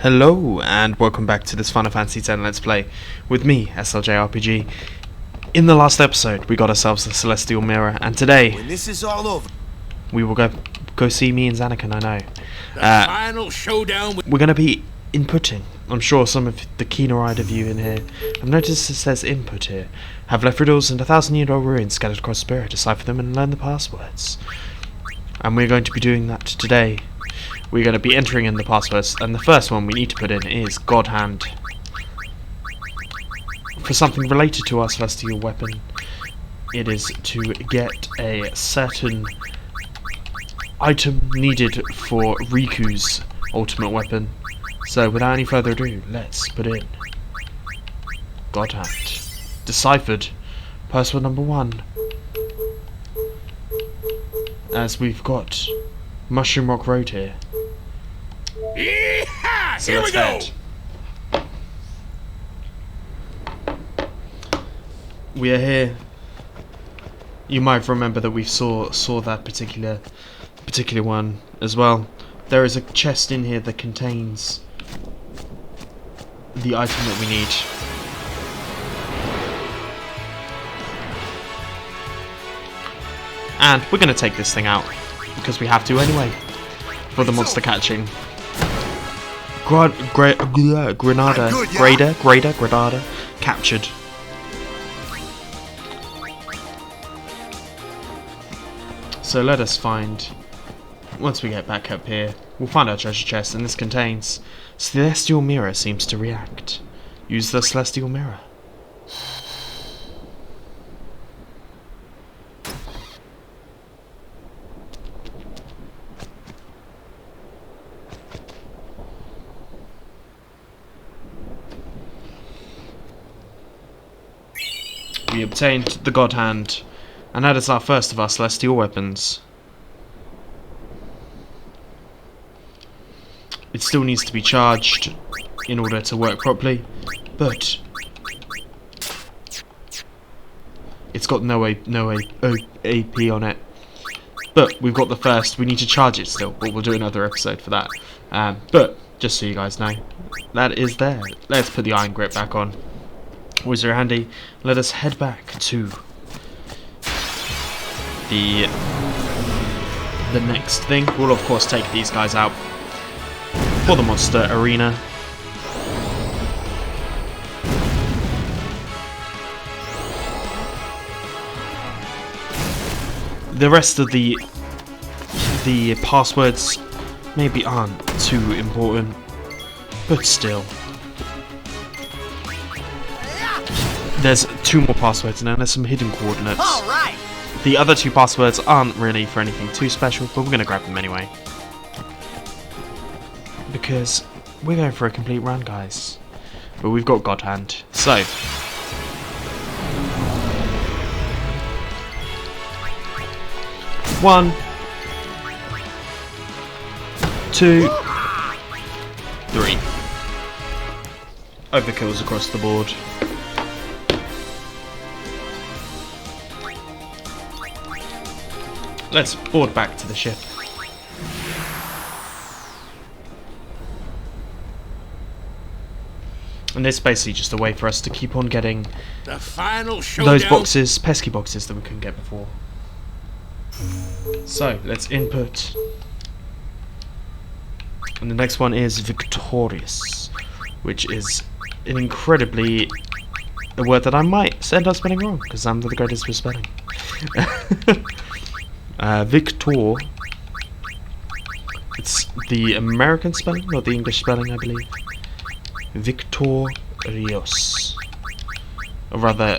Hello and welcome back to this Final Fantasy X Let's Play with me, SLJRPG. In the last episode we got ourselves the Celestial Mirror, and today when this is all over, we will go see me and Zanarkand, I know. The final showdown we're going to be inputting. I'm sure some of the keener-eyed of you in here have noticed it says input here. Have left riddles and 1,000-year-old ruins scattered across Spira, decipher them and learn the passwords. And we're going to be doing that today. We're going to be entering in the passwords, and the first one we need to put in is God Hand. For something related to our celestial weapon, it is to get a certain item needed for Riku's ultimate weapon. So without any further ado, let's put in God Hand. Deciphered. Password number 1. As we've got Mushroom Rock Road here. So here we go. We are here. You might remember that we saw that particular one as well. There is a chest in here that contains the item that we need. And we're going to take this thing out because we have to anyway for the monster catching. Granada captured. So let us find, once we get back up here, we'll find our treasure chest, and this contains Celestial Mirror seems to react. Use the Celestial Mirror. We obtained the God Hand, and that is our first of our celestial weapons. It still needs to be charged in order to work properly, but it's got no AP on it. But we've got the first. We need to charge it still, but we'll do another episode for that. But just so you guys know, that is there. Let's put the iron grip back on. Always very handy. Let us head back to the next thing. We'll of course take these guys out for the monster arena. The rest of the passwords maybe aren't too important, but still. There's 2 more passwords now, there's some hidden coordinates. All right. The other 2 passwords aren't really for anything too special, but we're going to grab them anyway. Because we're going for a complete run, guys. But we've got God Hand. So, one, 2, 3. Overkills across the board. Let's board back to the ship. And this is basically just a way for us to keep on getting the final showdown. Those boxes, pesky boxes that we couldn't get before. So, let's input. And the next one is victorious, which is an incredibly a word that I might end up spelling wrong, because I'm the greatest with spelling. Victor. It's the American spelling, not the English spelling, I believe. Victorious. A rather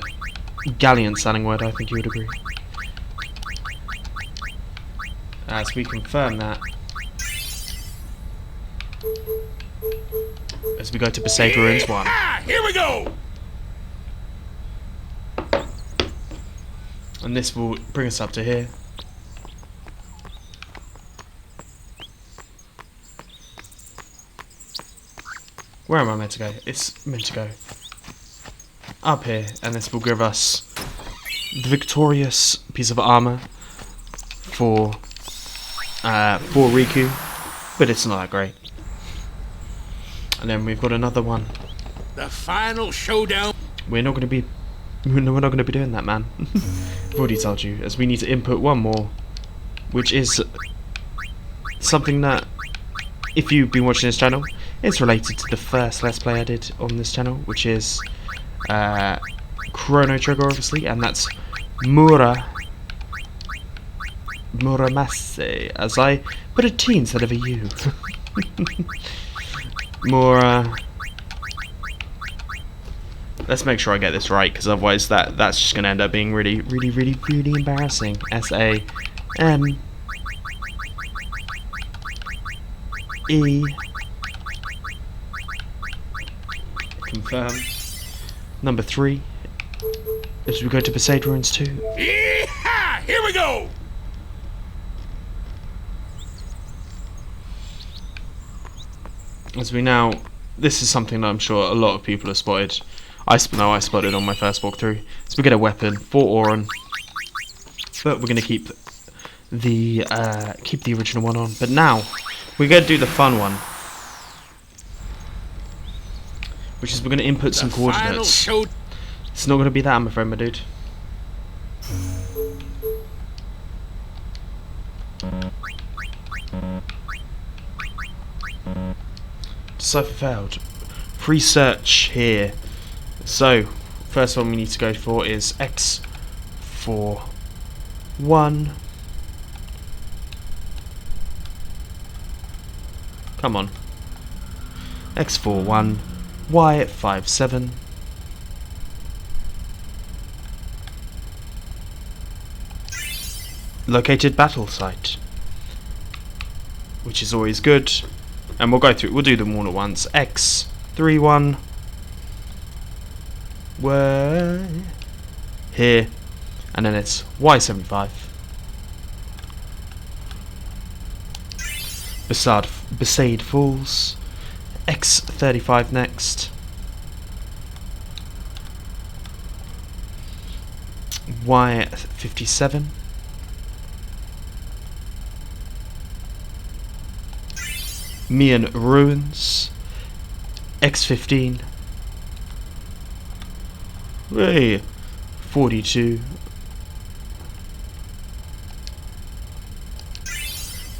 gallant sounding word, I think you would agree. As we confirm that, as we go to Besaid Ruins 1. Here we go! And this will bring us up to here. Where am I meant to go? It's meant to go up here, and this will give us the victorious piece of armor for Riku, but it's not that great. And then we've got another one. The final showdown. We're not going to be doing that, man. I've already told you, as we need to input one more, which is something that, if you've been watching this channel, it's related to the first Let's Play I did on this channel, which is Chrono Trigger, obviously, and that's Muramase, as I put a T instead of a U. Let's make sure I get this right, because otherwise that's just going to end up being really embarrassing. S-A-M-E confirm. Number 3. As we go to Bhed Ruins 2. Yeehaw! Here we go! As we now, this is something that I'm sure a lot of people have spotted. I spotted on my first walkthrough. So we get a weapon for Auron, but we're going to keep the original one on. But now we're going to do the fun one, which is we're going to input some coordinates. It's not going to be that, I'm afraid, my dude. Decipher failed. Free search here. So, first one we need to go for is X41. Come on. X41. Y57. Located battle site, which is always good, and we'll do them all at once. X31 where here, and then it's Y75. Beside Falls. X35 next. Y57. Mian Ruins. X15. Hey, 42.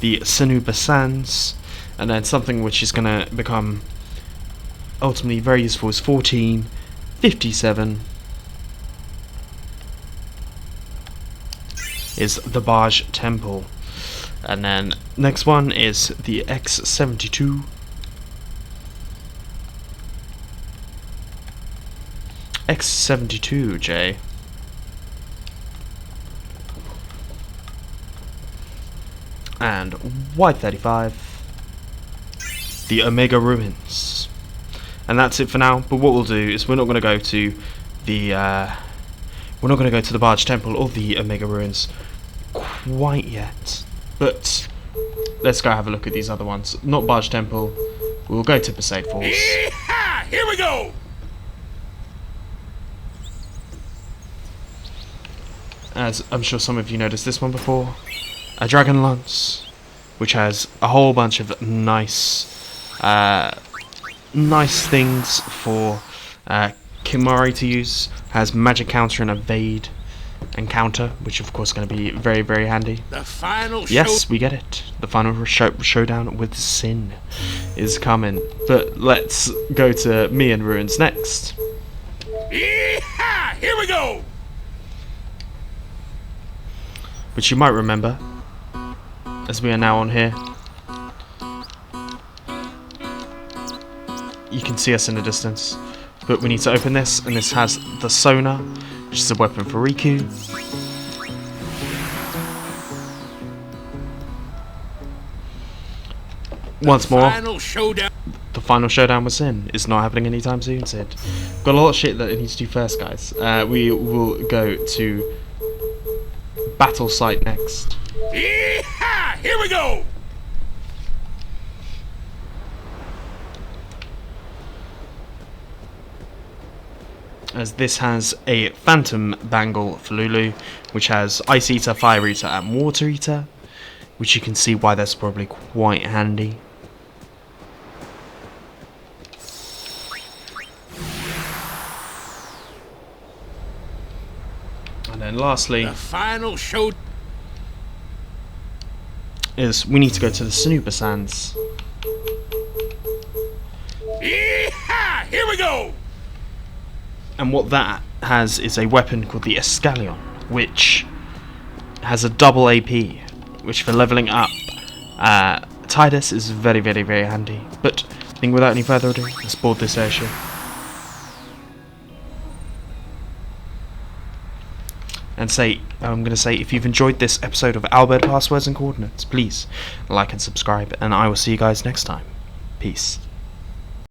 The Supersands, and then something which is going to become ultimately very useful is 1457. Is the Bhed Temple. And then next one is the X72. X72J. And Y35. The Omega Ruins. And that's it for now. But what we'll do is we're not going to go to the Bhed Temple or the Omega Ruins quite yet. But let's go have a look at these other ones. Not Bhed Temple. We'll go to Bhed Falls. Yeehaw! Here we go! As I'm sure some of you noticed this one before. A Dragon Lance, which has a whole bunch of nice things for Kimari to use. Has magic counter and evade and counter, which of course is going to be very handy. The final yes, we get it. The final showdown with Sin is coming. But let's go to Mian Ruins next. Yeehaw! Here we go! Which you might remember, as we are now on here. You can see us in the distance, but we need to open this, and this has the Sonar, which is a weapon for Riku. Once more, the final showdown with Sin is not happening anytime soon, Sid. Got a lot of shit that I need to do first, guys. We will go to battle site next. Yeehaw! Here we go! As this has a Phantom Bangle for Lulu, which has Ice Eater, Fire Eater and Water Eater, which you can see why that's probably quite handy. And then lastly, The final show. is we need to go to the Supersands. Yeehaw! Here we go! And what that has is a weapon called the Escalion, which has a double AP, which for leveling up Tidus is very, very, very handy. But I think without any further ado, let's board this airship. And I'm going to say, if you've enjoyed this episode of Albert Passwords and Coordinates, please like and subscribe, and I will see you guys next time. Peace.